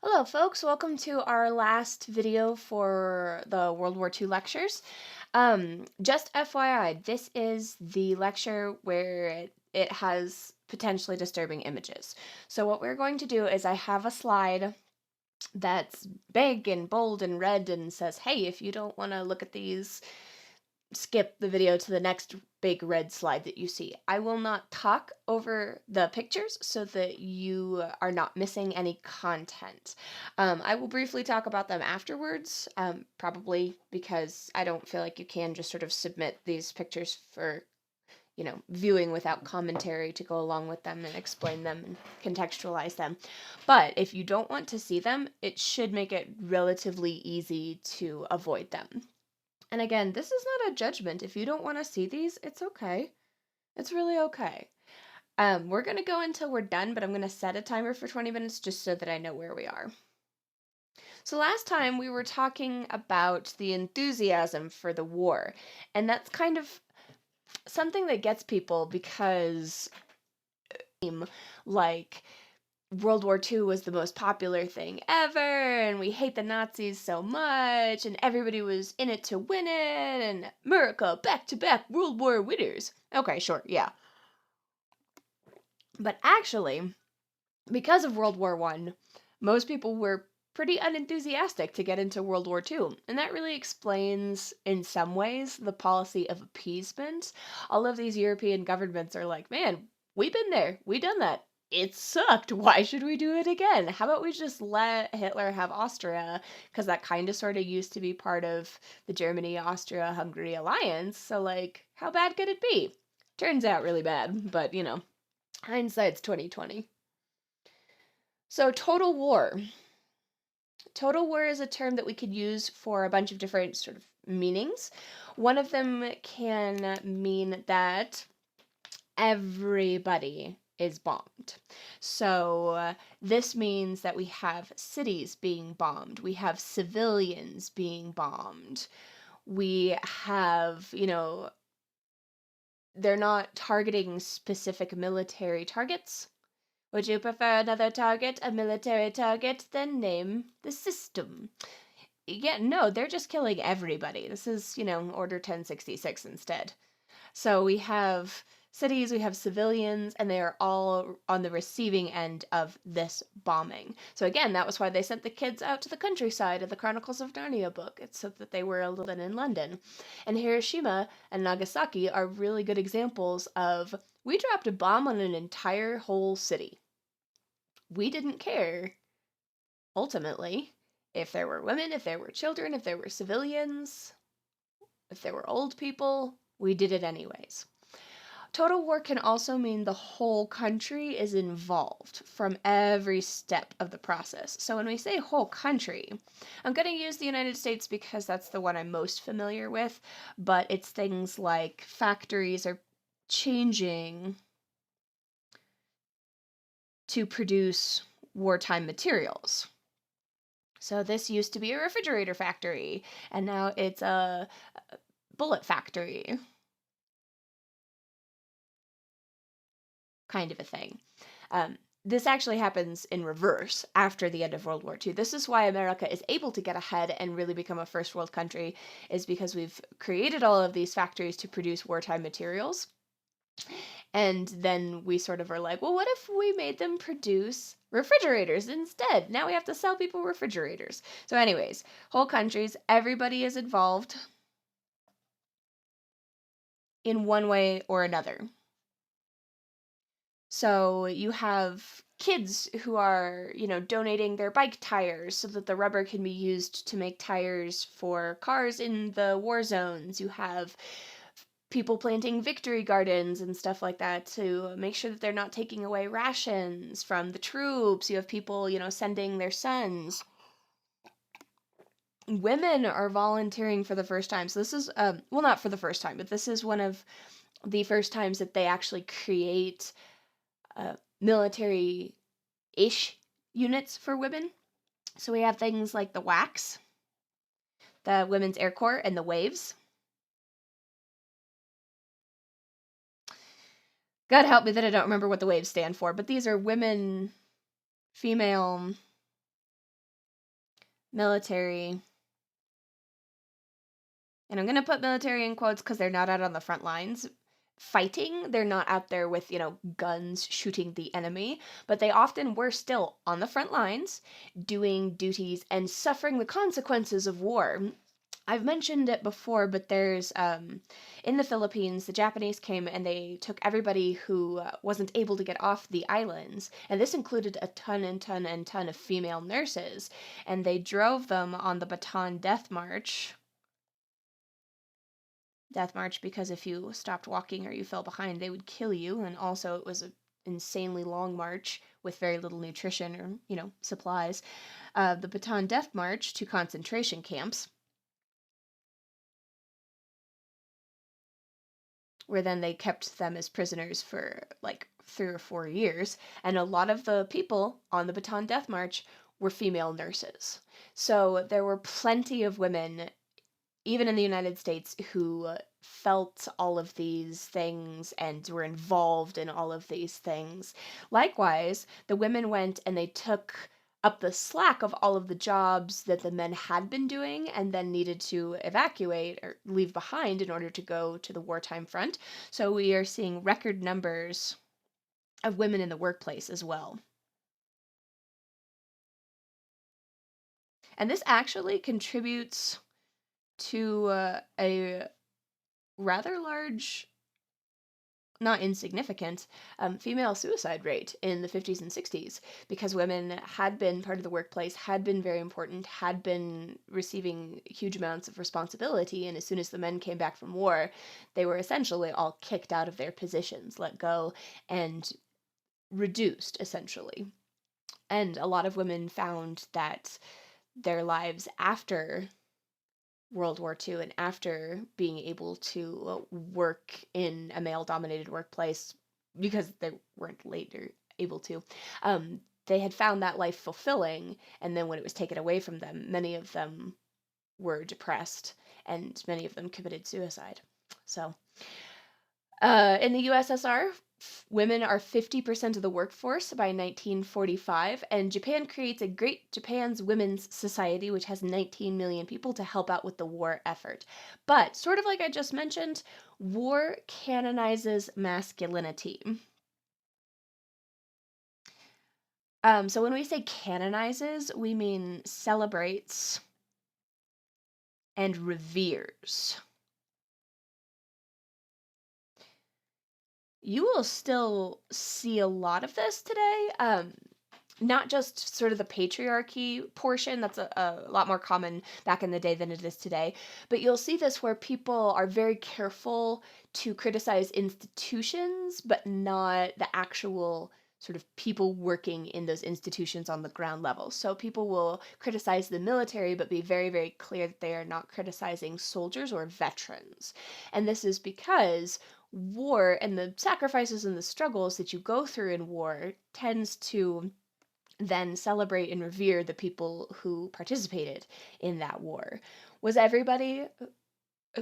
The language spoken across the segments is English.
Hello folks, welcome to our last video for the World War II lectures. Just FYI, this is the lecture where it has potentially disturbing images. So what we're going to do is I have a slide that's big and bold and red and says, hey, if you don't want to look at these, skip the video to the next big red slide that you see. I will not talk over the pictures so that you are not missing any content. I will briefly talk about them afterwards, probably because I don't feel like you can just sort of submit these pictures for viewing without commentary to go along with them and explain them and contextualize them. But if you don't want to see them, it should make it relatively easy to avoid them. And again, this is not a judgment. If you don't want to see these, it's okay. It's really okay. We're going to go until we're done, but I'm going to set a timer for 20 minutes just so that I know where we are. So last time we were talking about the enthusiasm for the war, and that's kind of something that gets people because like World War II was the most popular thing ever, and we hate the Nazis so much, and everybody was in it to win it, and America, back-to-back World War winners. Okay, sure, yeah. But actually, because of World War I, most people were pretty unenthusiastic to get into World War II, and that really explains, in some ways, the policy of appeasement. All of these European governments are like, man, we've been there, we done that. It sucked. Why should we do it again? How about we just let Hitler have Austria? Because that kind of sort of used to be part of the Germany, Austria, Hungary alliance. So, like, how bad could it be? Turns out really bad, but hindsight's 2020. So, total war. Total war is a term that we could use for a bunch of different sort of meanings. One of them can mean that everybody is bombed. So this means that we have cities being bombed, we have civilians being bombed, we have, they're not targeting specific military targets. Would you prefer another target, a military target? Then name the system. Yeah, no, they're just killing everybody. This is, Order 1066 instead. So we have cities, we have civilians, and they are all on the receiving end of this bombing. So again, that was why they sent the kids out to the countryside of the Chronicles of Narnia book. It's so that they were a little bit in London. And Hiroshima and Nagasaki are really good examples of we dropped a bomb on an entire whole city. We didn't care, ultimately, if there were women, if there were children, if there were civilians, if there were old people, we did it anyways. Total war can also mean the whole country is involved from every step of the process. So when we say whole country, I'm going to use the United States because that's the one I'm most familiar with, but it's things like factories are changing to produce wartime materials. So this used to be a refrigerator factory, and now it's a bullet factory. Kind of a thing. This actually happens in reverse after the end of World War II. This is why America is able to get ahead and really become a first world country, is because we've created all of these factories to produce wartime materials. And then we sort of are like, well, what if we made them produce refrigerators instead? Now we have to sell people refrigerators. So anyways, whole countries, everybody is involved in one way or another. So you have kids who are, donating their bike tires so that the rubber can be used to make tires for cars in the war zones. You have people planting victory gardens and stuff like that to make sure that they're not taking away rations from the troops. You have people, sending their sons. Women are volunteering for the first time. So this is, well, not for the first time, but this is one of the first times that they actually create military-ish units for women. So we have things like the WACs, the Women's Air Corps, and the Waves. God help me that I don't remember what the Waves stand for, but these are women, female military, and I'm going to put military in quotes because they're not out on the front lines fighting. They're not out there with, guns shooting the enemy, but they often were still on the front lines doing duties and suffering the consequences of war. I've mentioned it before, but there's in the Philippines, the Japanese came and they took everybody who wasn't able to get off the islands, and this included a ton and ton and ton of female nurses, and they drove them on the Bataan Death March because if you stopped walking or you fell behind, they would kill you, and also it was an insanely long march with very little nutrition or, supplies. The Bataan Death March to concentration camps, where then they kept them as prisoners for like 3 or 4 years. And a lot of the people on the Bataan Death March were female nurses. So there were plenty of women, even in the United States, who felt all of these things and were involved in all of these things. Likewise, the women went and they took up the slack of all of the jobs that the men had been doing and then needed to evacuate or leave behind in order to go to the wartime front. So we are seeing record numbers of women in the workplace as well. And this actually contributes to a rather large, not insignificant, female suicide rate in the 50s and 60s because women had been part of the workplace, had been very important, had been receiving huge amounts of responsibility, and as soon as the men came back from war, they were essentially all kicked out of their positions, let go, and reduced, essentially. And a lot of women found that their lives after World War II and after being able to work in a male-dominated workplace because they weren't later able to, they had found that life fulfilling, and then when it was taken away from them, many of them were depressed, and many of them committed suicide. So, in the USSR, women are 50% of the workforce by 1945, and Japan creates a Great Japan's Women's Society, which has 19 million people to help out with the war effort. But, sort of like I just mentioned, war canonizes masculinity. So when we say canonizes, we mean celebrates and reveres. You will still see a lot of this today. Not just sort of the patriarchy portion, that's a lot more common back in the day than it is today, but you'll see this where people are very careful to criticize institutions, but not the actual sort of people working in those institutions on the ground level. So people will criticize the military, but be very, very clear that they are not criticizing soldiers or veterans. And this is because war and the sacrifices and the struggles that you go through in war tends to then celebrate and revere the people who participated in that war. Was everybody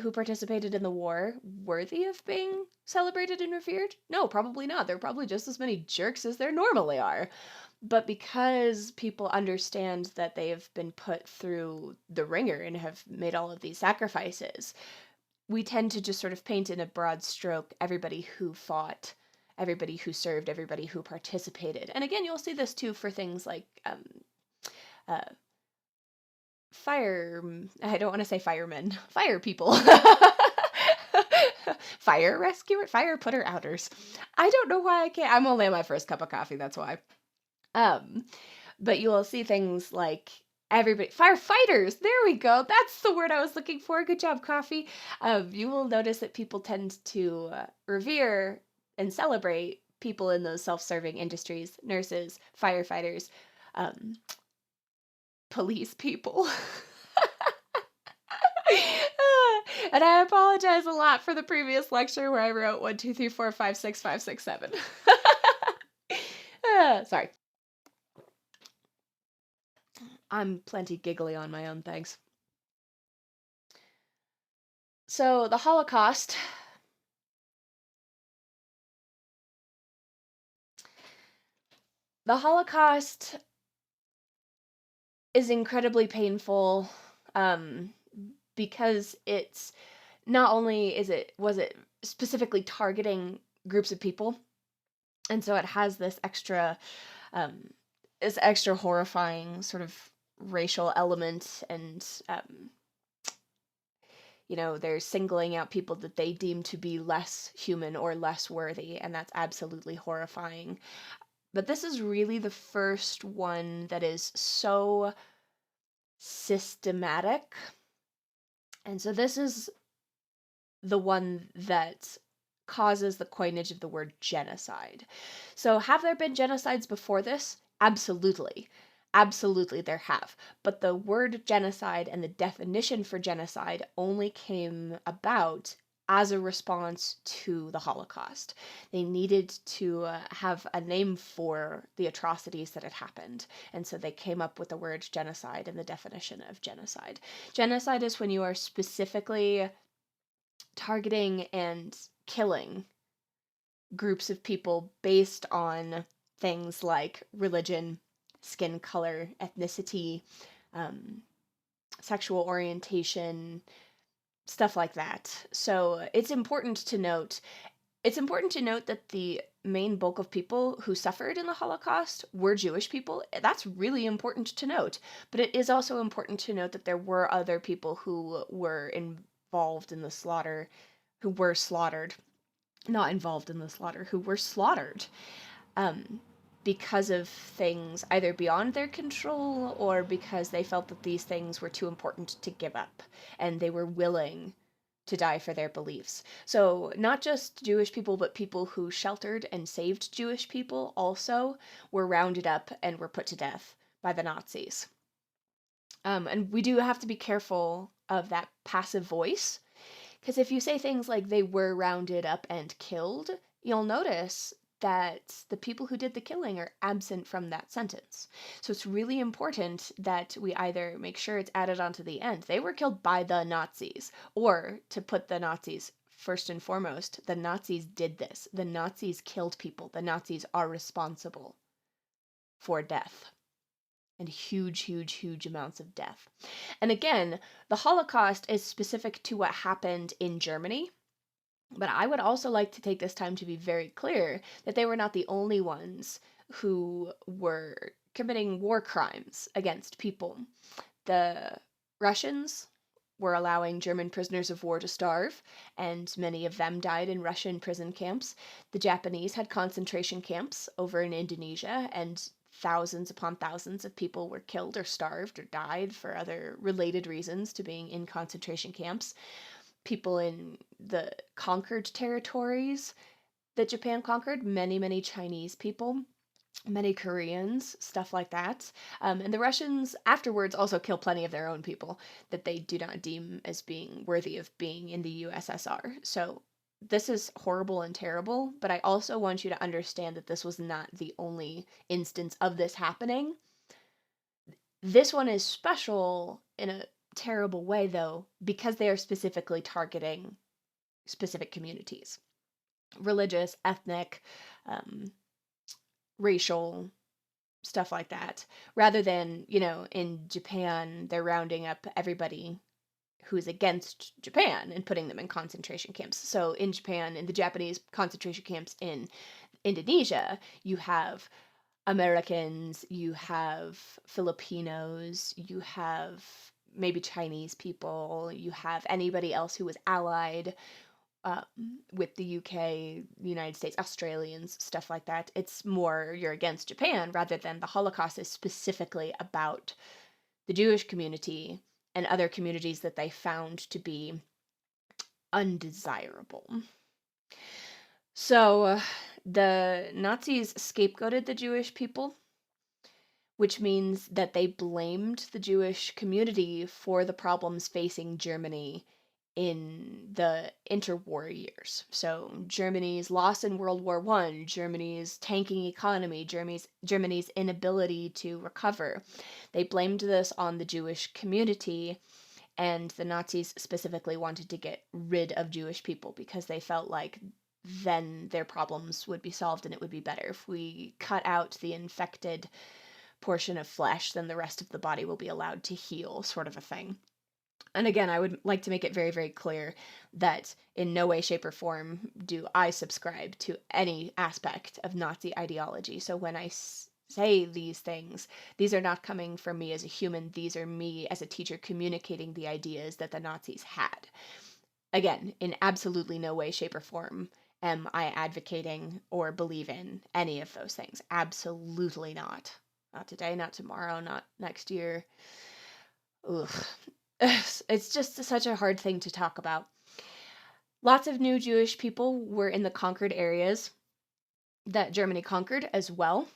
who participated in the war worthy of being celebrated and revered? No, probably not. There are probably just as many jerks as there normally are. But because people understand that they have been put through the ringer and have made all of these sacrifices, we tend to just sort of paint in a broad stroke everybody who fought, everybody who served, everybody who participated. And again, you'll see this too for things like uh, I don't want to say firemen, fire people. Fire rescuer, fire putter outers. I don't know why I can't. I'm only on my first cup of coffee, that's why. But you will see things like everybody, firefighters, there we go. That's the word I was looking for. Good job, coffee. You will notice that people tend to revere and celebrate people in those self-serving industries, nurses, firefighters, police people. And I apologize a lot for the previous lecture where I wrote 1, 2, 3, 4, 5, 6, 5, 6, 7. Sorry. I'm plenty giggly on my own, thanks. So, the Holocaust. The Holocaust is incredibly painful, because it's not only was it specifically targeting groups of people, and so it has um, this extra horrifying sort of racial element, and they're singling out people that they deem to be less human or less worthy, and that's absolutely horrifying. But this is really the first one that is so systematic. And so this is the one that causes the coinage of the word genocide. So have there been genocides before this? Absolutely. Absolutely, there have. But the word genocide and the definition for genocide only came about as a response to the Holocaust. They needed to have a name for the atrocities that had happened. And so they came up with the word genocide and the definition of genocide. Genocide is when you are specifically targeting and killing groups of people based on things like religion, skin color, ethnicity, um, sexual orientation, stuff like that. So it's important to note that the main bulk of people who suffered in the Holocaust were Jewish people. That's really important to note. But it is also important to note that there were other people who were involved in the slaughter, who were slaughtered, not involved in the slaughter, who were slaughtered, um, because of things either beyond their control or because they felt that these things were too important to give up, and they were willing to die for their beliefs. So not just Jewish people, but people who sheltered and saved Jewish people also were rounded up and were put to death by the Nazis. And we do have to be careful of that passive voice, because if you say things like they were rounded up and killed, you'll notice that the people who did the killing are absent from that sentence. So it's really important that we either make sure it's added onto the end. They were killed by the Nazis, or to put the Nazis first and foremost, the Nazis did this. The Nazis killed people. The Nazis are responsible for death. And huge, huge, huge amounts of death. And again, the Holocaust is specific to what happened in Germany, but I would also like to take this time to be very clear that they were not the only ones who were committing war crimes against people. The Russians were allowing German prisoners of war to starve, and many of them died in Russian prison camps. The Japanese had concentration camps over in Indonesia, and thousands upon thousands of people were killed or starved or died for other related reasons to being in concentration camps. People in the conquered territories that Japan conquered, many, many Chinese people, many Koreans, stuff like that. And the Russians afterwards also kill plenty of their own people that they do not deem as being worthy of being in the USSR. So this is horrible and terrible, but I also want you to understand that this was not the only instance of this happening. This one is special in a terrible way, though, because they are specifically targeting specific communities, religious, ethnic, um, racial, stuff like that, rather than, in Japan, they're rounding up everybody who's against Japan and putting them in concentration camps. So in Japan, in the Japanese concentration camps in Indonesia, you have Americans, you have Filipinos, you have maybe Chinese people, you have anybody else who was allied with the UK, the United States, Australians, stuff like that. It's more you're against Japan rather than the Holocaust is specifically about the Jewish community and other communities that they found to be undesirable. So the Nazis scapegoated the Jewish people, which means that they blamed the Jewish community for the problems facing Germany in the interwar years. So Germany's loss in World War I, Germany's tanking economy, Germany's inability to recover. They blamed this on the Jewish community, and the Nazis specifically wanted to get rid of Jewish people because they felt like then their problems would be solved and it would be better if we cut out the infected portion of flesh, then the rest of the body will be allowed to heal, sort of a thing. And again, I would like to make it very, very clear that in no way, shape, or form do I subscribe to any aspect of Nazi ideology. So when I say these things, these are not coming from me as a human. These are me as a teacher communicating the ideas that the Nazis had. Again, in absolutely no way, shape, or form am I advocating or believe in any of those things. Absolutely not. Not today, not tomorrow, not next year. Ugh. It's just such a hard thing to talk about. Lots of new Jewish people were in the conquered areas that Germany conquered as well.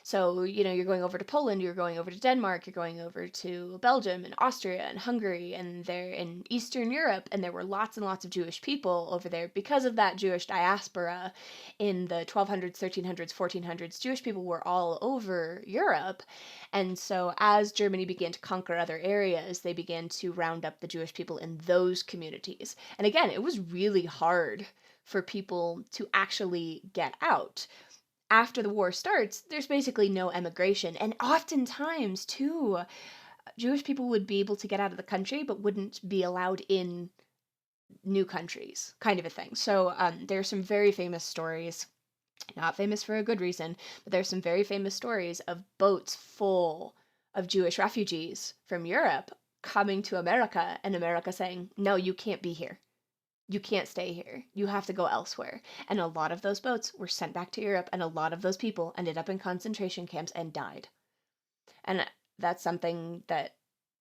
So, you're going over to Poland, you're going over to Denmark, you're going over to Belgium and Austria and Hungary, and they're in Eastern Europe, and there were lots and lots of Jewish people over there because of that Jewish diaspora in the 1200s, 1300s, 1400s. Jewish people were all over Europe, and so as Germany began to conquer other areas, they began to round up the Jewish people in those communities. And again, it was really hard for people to actually get out. After the war starts, there's basically no emigration. And oftentimes, too, Jewish people would be able to get out of the country, but wouldn't be allowed in new countries, kind of a thing. So there's some very famous stories, not famous for a good reason, but there's some very famous stories of boats full of Jewish refugees from Europe coming to America, and America saying, no, you can't be here. You can't stay here. You have to go elsewhere. And a lot of those boats were sent back to Europe, and a lot of those people ended up in concentration camps and died. And that's something that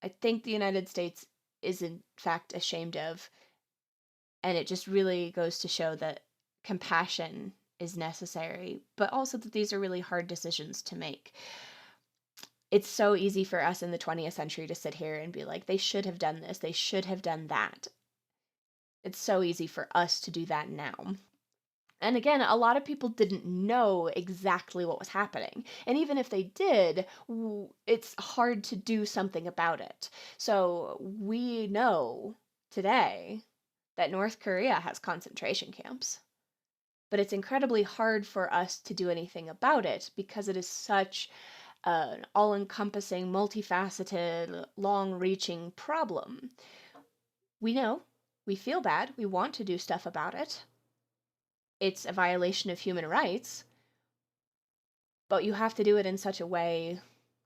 I think the United States is in fact ashamed of. And it just really goes to show that compassion is necessary, but also that these are really hard decisions to make. It's so easy for us in the 20th century to sit here and be like, they should have done this, they should have done that. It's so easy for us to do that now. And again, a lot of people didn't know exactly what was happening. And even if they did, it's hard to do something about it. So we know today that North Korea has concentration camps. But it's incredibly hard for us to do anything about it because it is such an all-encompassing, multifaceted, long-reaching problem. We know. We feel bad. We want to do stuff about it. It's a violation of human rights. But you have to do it in such a way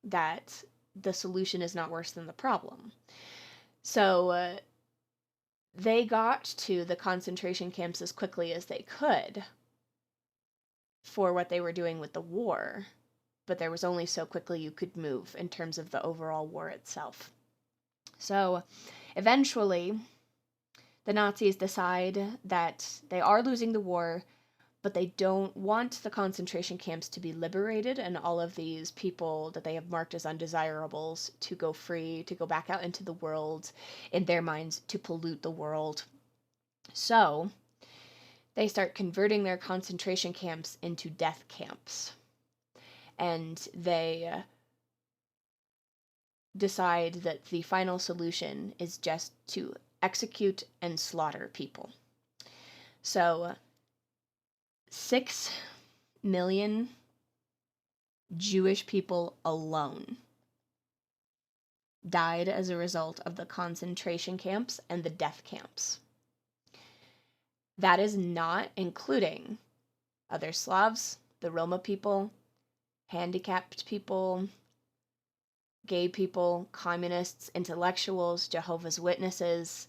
that the solution is not worse than the problem. So they got to the concentration camps as quickly as they could for what they were doing with the war. But there was only so quickly you could move in terms of the overall war itself. So eventually, the Nazis decide that they are losing the war, but they don't want the concentration camps to be liberated and all of these people that they have marked as undesirables to go free, to go back out into the world, in their minds, to pollute the world. So they start converting their concentration camps into death camps. And they decide that the final solution is just to execute and slaughter people. So 6 million Jewish people alone died as a result of the concentration camps and the death camps. That is not including other Slavs, the Roma people, handicapped people, gay people, communists, intellectuals, Jehovah's Witnesses,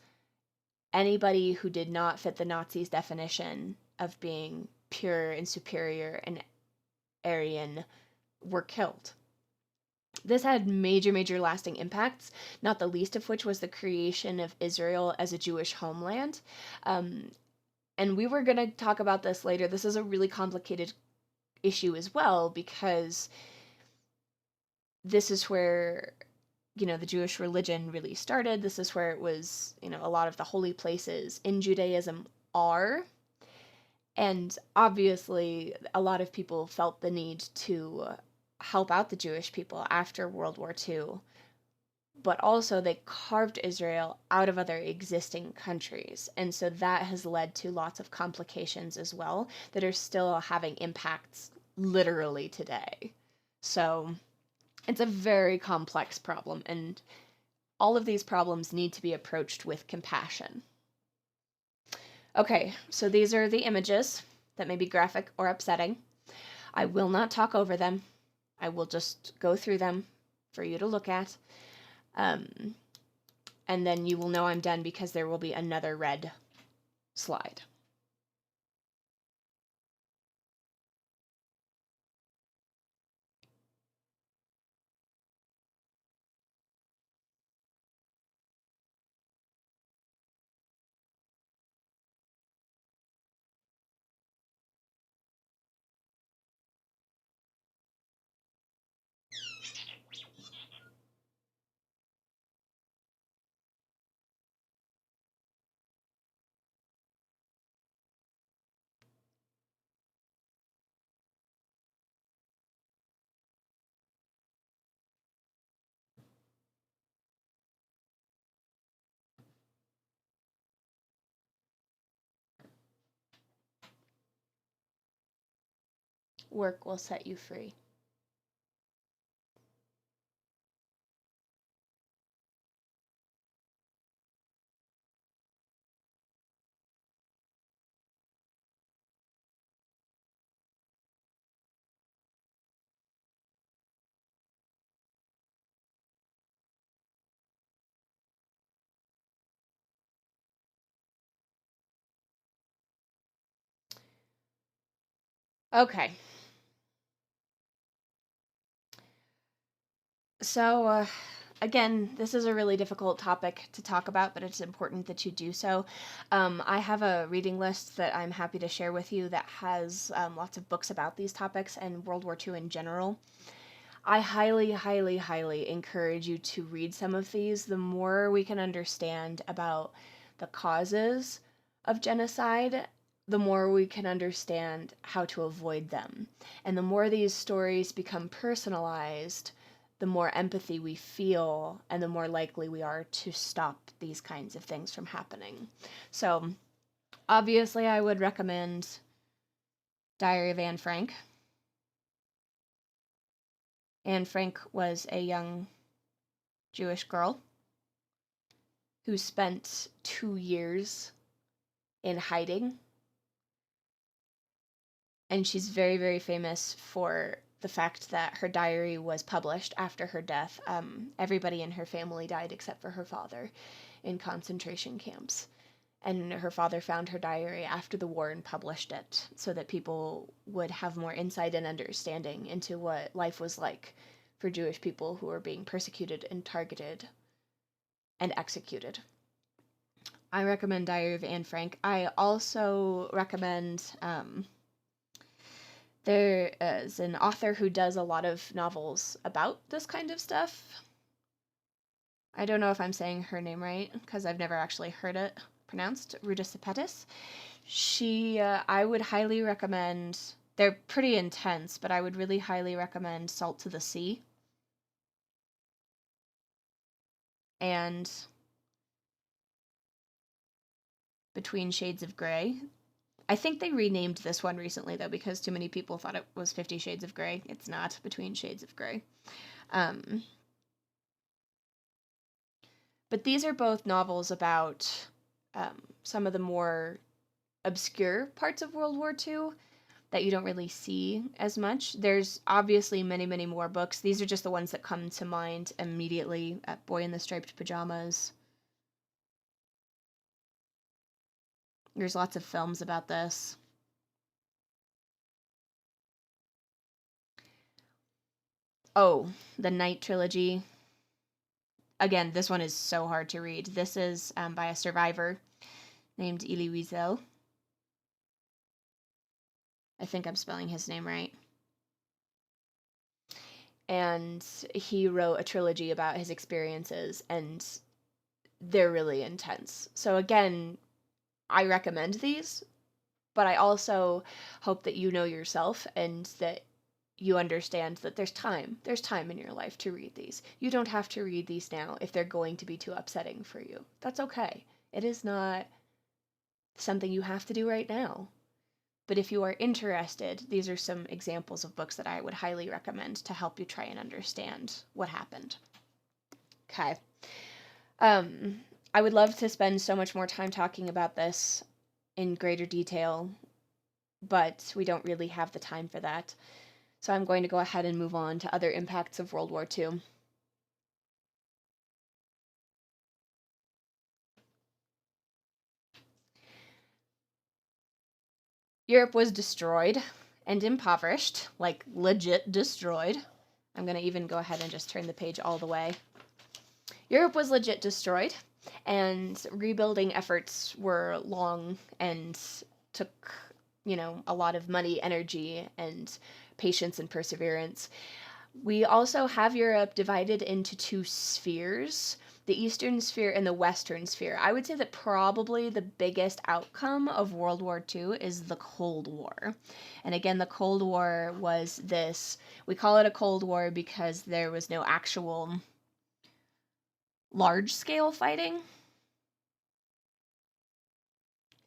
anybody who did not fit the Nazis' definition of being pure and superior and Aryan were killed. This had major, major lasting impacts, not the least of which was the creation of Israel as a Jewish homeland. And we were going to talk about this later. This is a really complicated issue as well, because this is where, the Jewish religion really started. This is where it was, a lot of the holy places in Judaism are. And obviously, a lot of people felt the need to help out the Jewish people after World War II. But also, they carved Israel out of other existing countries. And so that has led to lots of complications as well that are still having impacts literally today. So It's a very complex problem, and all of these problems need to be approached with compassion. Okay, so these are the images that may be graphic or upsetting. I will not talk over them. I will just go through them for you to look at. And then you will know I'm done because there will be another red slide. Work will set you free. Okay. So, again, this is a really difficult topic to talk about, but it's important that you do so. I have a reading list that I'm happy to share with you that has lots of books about these topics and World War II in general. I highly, highly, highly encourage you to read some of these. The more we can understand about the causes of genocide, the more we can understand how to avoid them. And the more these stories become personalized, the more empathy we feel, and the more likely we are to stop these kinds of things from happening. So, obviously, I would recommend Diary of Anne Frank. Anne Frank was a young Jewish girl who spent 2 years in hiding. And she's very, very famous for the fact that her diary was published after her death. Everybody in her family died except for her father in concentration camps. And her father found her diary after the war and published it so that people would have more insight and understanding into what life was like for Jewish people who were being persecuted and targeted and executed. I recommend Diary of Anne Frank. I also recommend there is an author who does a lot of novels about this kind of stuff. I don't know if I'm saying her name right because I've never actually heard it pronounced. Ruta Sepetys. I would highly recommend. They're pretty intense, but I would really highly recommend Salt to the Sea and Between Shades of Grey. I think they renamed this one recently, though, because too many people thought it was 50 Shades of Grey. It's not Between Shades of Grey. But these are both novels about some of the more obscure parts of World War II that you don't really see as much. There's obviously many, many more books. These are just the ones that come to mind immediately. Boy in the Striped Pajamas. There's lots of films about this. Oh, the Night Trilogy. Again, this one is so hard to read. This is by a survivor named Elie Wiesel. I think I'm spelling his name right. And he wrote a trilogy about his experiences, and they're really intense. So again, I recommend these, but I also hope that you know yourself and that you understand that there's time. There's time in your life to read these. You don't have to read these now if they're going to be too upsetting for you. That's okay. It is not something you have to do right now. But if you are interested, these are some examples of books that I would highly recommend to help you try and understand what happened. Okay. I would love to spend so much more time talking about this in greater detail, but we don't really have the time for that. So I'm going to go ahead and move on to other impacts of World War II. Europe was destroyed and impoverished, like legit destroyed. I'm going to even go ahead and just turn the page all the way. Europe was legit destroyed, and rebuilding efforts were long and took, a lot of money, energy, and patience and perseverance. We also have Europe divided into two spheres, the Eastern Sphere and the Western Sphere. I would say that probably the biggest outcome of World War II is the Cold War. And again, the Cold War was this, we call it a Cold War because there was no actual large-scale fighting,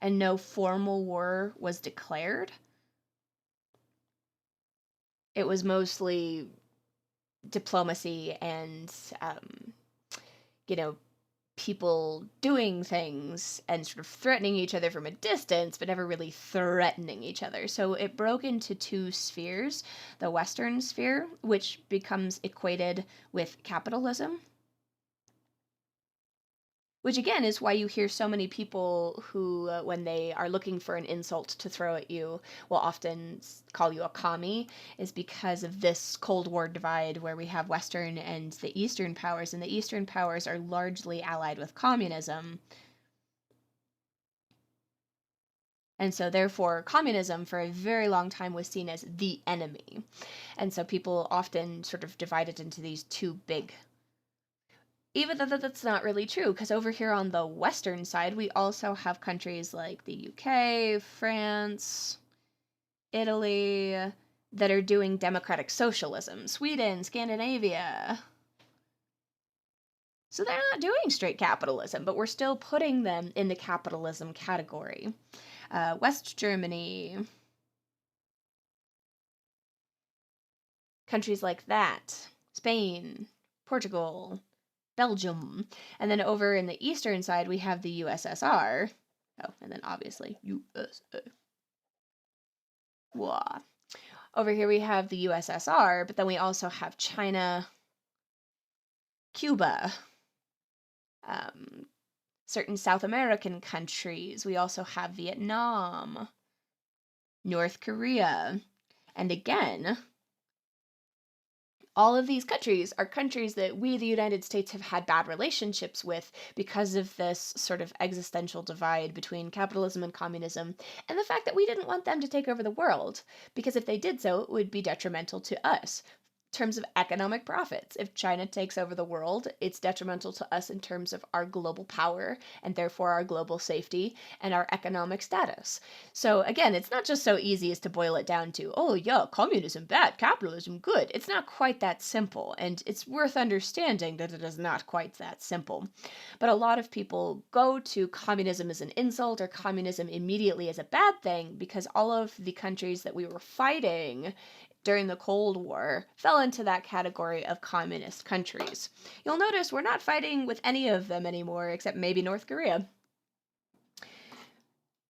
and no formal war was declared. It was mostly diplomacy and, people doing things and sort of threatening each other from a distance, but never really threatening each other. So it broke into two spheres, the Western sphere, which becomes equated with capitalism, which again is why you hear so many people who, when they are looking for an insult to throw at you, will often call you a commie, is because of this Cold War divide where we have Western and the Eastern powers, and the Eastern powers are largely allied with communism. And so therefore, communism for a very long time was seen as the enemy. And so people often sort of divide it into these two big, even though that's not really true, because over here on the Western side, we also have countries like the UK, France, Italy, that are doing democratic socialism, Sweden, Scandinavia. So they're not doing straight capitalism, but we're still putting them in the capitalism category. West Germany, countries like that, Spain, Portugal, Belgium. And then over in the eastern side, we have the USSR. Oh, and then obviously USA. Wah. Over here we have the USSR, but then we also have China, Cuba, certain South American countries. We also have Vietnam, North Korea. And again, all of these countries are countries that we, the United States, have had bad relationships with because of this sort of existential divide between capitalism and communism, and the fact that we didn't want them to take over the world, because if they did so, it would be detrimental to us. Terms of economic profits. If China takes over the world, it's detrimental to us in terms of our global power and therefore our global safety and our economic status. So again, it's not just so easy as to boil it down to, oh yeah, communism bad, capitalism good. It's not quite that simple, and it's worth understanding that it is not quite that simple. But a lot of people go to communism as an insult or communism immediately as a bad thing because all of the countries that we were fighting during the Cold War fell into that category of communist countries. You'll notice we're not fighting with any of them anymore, except maybe North Korea.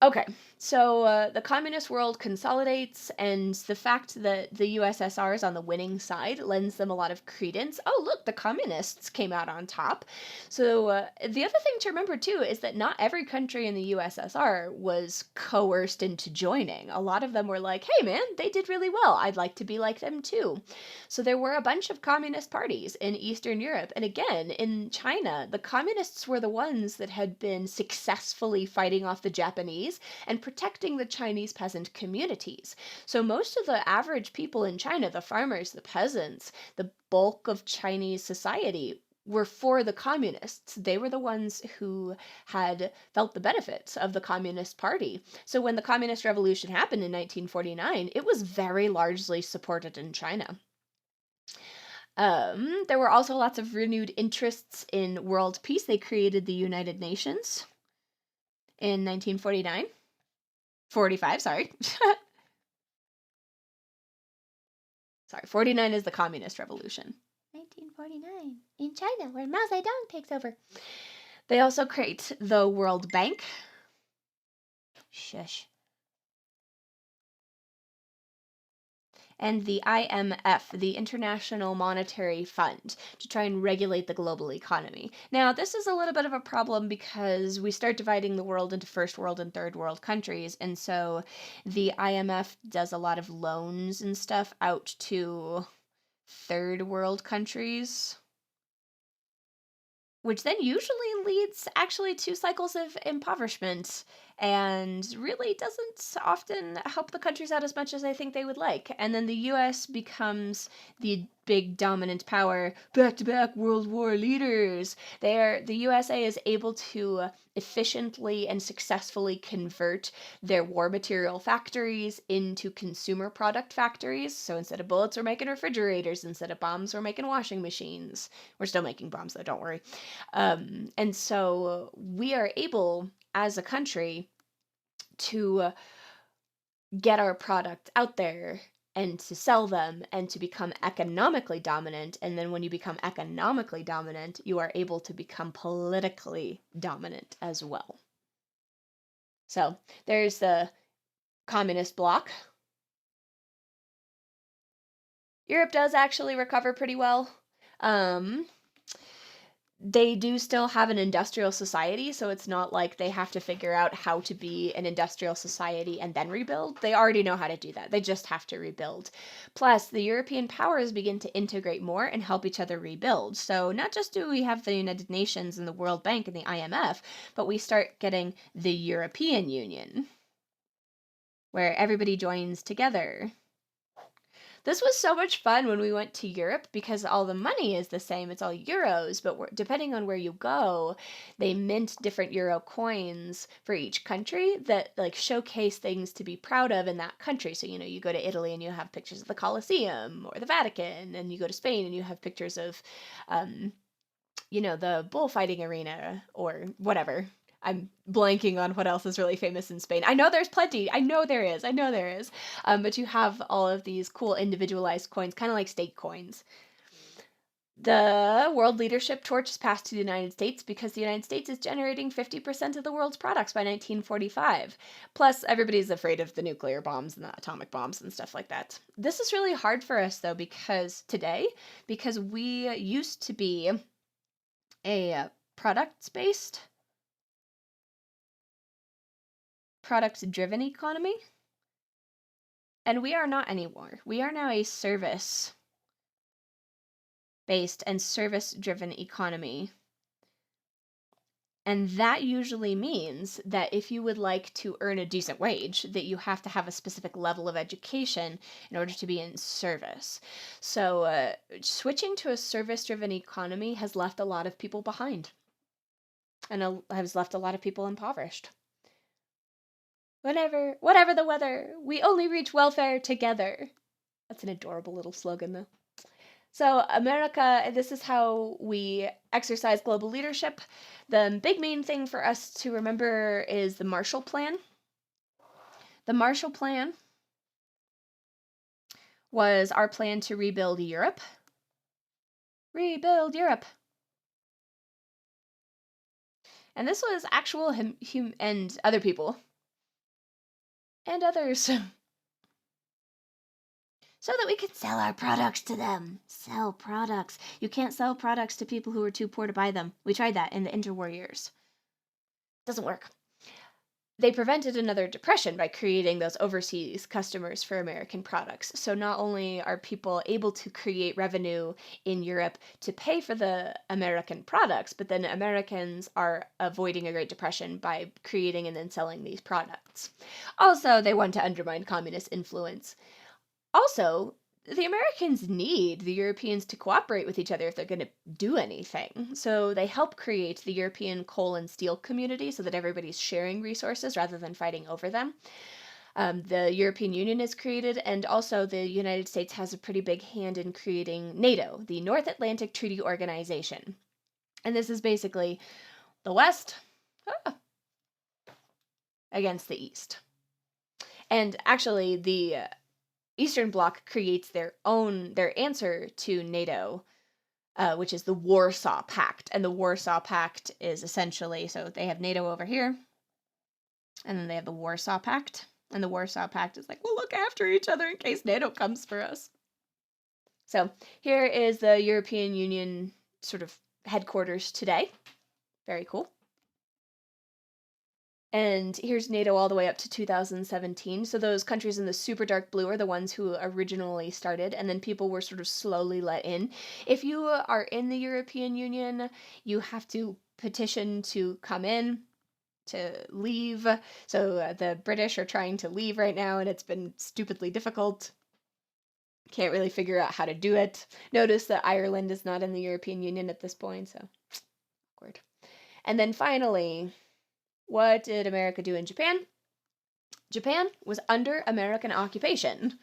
Okay, so the communist world consolidates, and the fact that the USSR is on the winning side lends them a lot of credence. Oh, look, the communists came out on top. So the other thing to remember, too, is that not every country in the USSR was coerced into joining. A lot of them were like, hey, man, they did really well. I'd like to be like them, too. So there were a bunch of communist parties in Eastern Europe. And again, in China, the communists were the ones that had been successfully fighting off the Japanese and protecting the Chinese peasant communities. So most of the average people in China, the farmers, the peasants, the bulk of Chinese society were for the communists. They were the ones who had felt the benefits of the Communist Party. So when the Communist Revolution happened in 1949, it was very largely supported in China. There were also lots of renewed interests in world peace. They created the United Nations in 1949. 45, sorry. Sorry, 49 is the Communist Revolution. 1949, in China, where Mao Zedong takes over. They also create the World Bank. Shush. And the IMF, the International Monetary Fund, to try and regulate the global economy. Now, this is a little bit of a problem because we start dividing the world into first world and third world countries, and so the IMF does a lot of loans and stuff out to third world countries, which then usually leads actually to cycles of impoverishment and really doesn't often help the countries out as much as I think they would like. And then the US becomes the big dominant power, back-to-back World War leaders. The USA is able to efficiently and successfully convert their war material factories into consumer product factories. So instead of bullets, we're making refrigerators. Instead of bombs, we're making washing machines. We're still making bombs, though, don't worry. And so we are able, as a country, to get our product out there and to sell them and to become economically dominant. And then when you become economically dominant, you are able to become politically dominant as well. So there's the communist bloc. Europe does actually recover pretty well. They do still have an industrial society, so it's not like they have to figure out how to be an industrial society and then rebuild. They already know how to do that. They just have to rebuild. Plus, the European powers begin to integrate more and help each other rebuild. So not just do we have the United Nations and the World Bank and the IMF, but we start getting the European Union, where everybody joins together. This was so much fun when we went to Europe because all the money is the same. It's all euros, but depending on where you go, they mint different euro coins for each country that like showcase things to be proud of in that country. So, you go to Italy and you have pictures of the Colosseum or the Vatican, and you go to Spain and you have pictures of, the bullfighting arena or whatever. I'm blanking on what else is really famous in Spain. I know there's plenty. I know there is. But you have all of these cool individualized coins, kind of like state coins. The world leadership torch is passed to the United States because the United States is generating 50% of the world's products by 1945. Plus, everybody's afraid of the nuclear bombs and the atomic bombs and stuff like that. This is really hard for us, though, because we used to be a product-driven economy, and we are not anymore. We are now a service-based and service-driven economy. And that usually means that if you would like to earn a decent wage, that you have to have a specific level of education in order to be in service. So switching to a service-driven economy has left a lot of people behind and has left a lot of people impoverished. Whatever the weather, we only reach welfare together. That's an adorable little slogan, though. So America, this is how we exercise global leadership. The big main thing for us to remember is the Marshall Plan. The Marshall Plan was our plan to rebuild Europe. Rebuild Europe. And this was actual him and other people. And others. So that we could sell our products to them. Sell products. You can't sell products to people who are too poor to buy them. We tried that in the interwar years. Doesn't work. They prevented another depression by creating those overseas customers for American products. So not only are people able to create revenue in Europe to pay for the American products, but then Americans are avoiding a Great Depression by creating and then selling these products. Also, they want to undermine communist influence. Also, the Americans need the Europeans to cooperate with each other if they're going to do anything. So they help create the European coal and steel community so that everybody's sharing resources rather than fighting over them. The European Union is created, and also the United States has a pretty big hand in creating NATO, the North Atlantic Treaty Organization. And this is basically the West against the East. And actually, the Eastern Bloc creates their answer to NATO, which is the Warsaw Pact. And the Warsaw Pact is essentially, so they have NATO over here, and then they have the Warsaw Pact. And the Warsaw Pact is like, we'll look after each other in case NATO comes for us. So here is the European Union sort of headquarters today. Very cool. And here's NATO all the way up to 2017. So those countries in the super dark blue are the ones who originally started, and then people were sort of slowly let in. If you are in the European Union, you have to petition to come in, to leave. So the British are trying to leave right now, and it's been stupidly difficult. Can't really figure out how to do it. Notice that Ireland is not in the European Union at this point, so awkward. And then finally, what did America do in Japan? Japan was under American occupation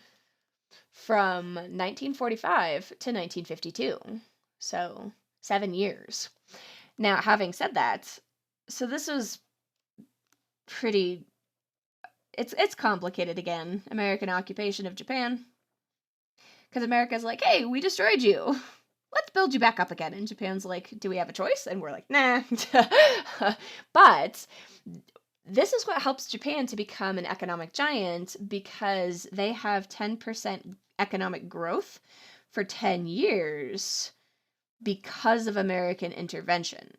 from 1945 to 1952. So 7 years. Now, having said that, so this was pretty, it's complicated again, American occupation of Japan. Because America's like, hey, we destroyed you. Let's build you back up again. And Japan's like, do we have a choice? And we're like, nah. But this is what helps Japan to become an economic giant, because they have 10% economic growth for 10 years because of American intervention.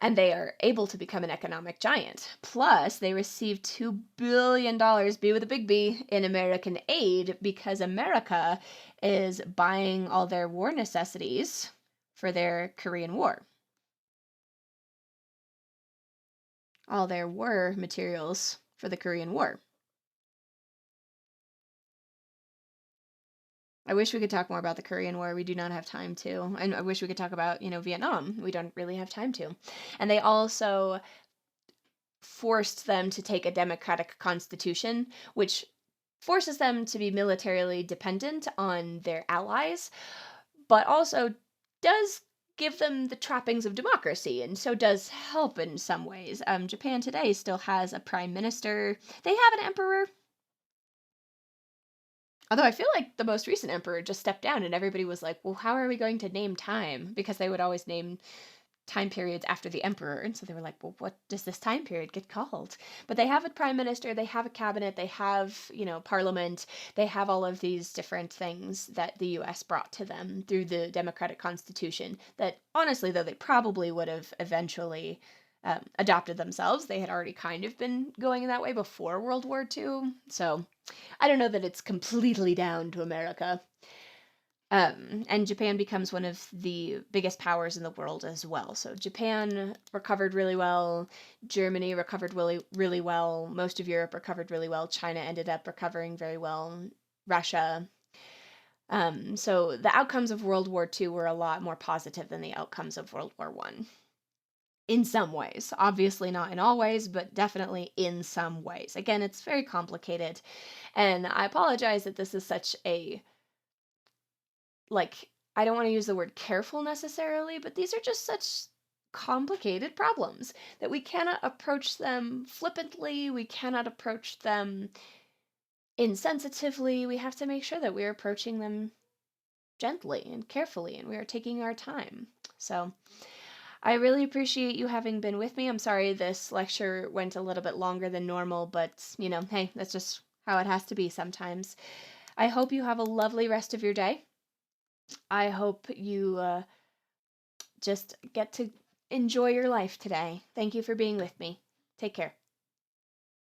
And they are able to become an economic giant. Plus, they receive $2 billion, B with a big B, in American aid, because America is buying all their war necessities for their Korean War. All their war materials for the Korean War. I wish we could talk more about the Korean War. We do not have time to. And I wish we could talk about, Vietnam. We don't really have time to. And they also forced them to take a democratic constitution, which forces them to be militarily dependent on their allies, but also does give them the trappings of democracy, and so does help in some ways. Japan today still has a prime minister. They have an emperor. Although I feel like the most recent emperor just stepped down, and everybody was like, well, how are we going to name time? Because they would always name time periods after the emperor, and so they were like, well, what does this time period get called? But they have a prime minister, they have a cabinet, they have, parliament, they have all of these different things that the US brought to them through the democratic constitution that, honestly, though, they probably would have eventually adopted themselves. They had already kind of been going in that way before World War II, so I don't know that it's completely down to America. And Japan becomes one of the biggest powers in the world as well. So Japan recovered really well. Germany recovered really, really well. Most of Europe recovered really well. China ended up recovering very well. Russia. So the outcomes of World War II were a lot more positive than the outcomes of World War I. In some ways. Obviously not in all ways, but definitely in some ways. Again, it's very complicated. And I apologize that this is such a, I don't want to use the word careful necessarily, but these are just such complicated problems that we cannot approach them flippantly. We cannot approach them insensitively. We have to make sure that we're approaching them gently and carefully, and we are taking our time. So I really appreciate you having been with me. I'm sorry this lecture went a little bit longer than normal, but, hey, that's just how it has to be sometimes. I hope you have a lovely rest of your day. I hope you just get to enjoy your life today. Thank you for being with me. Take care.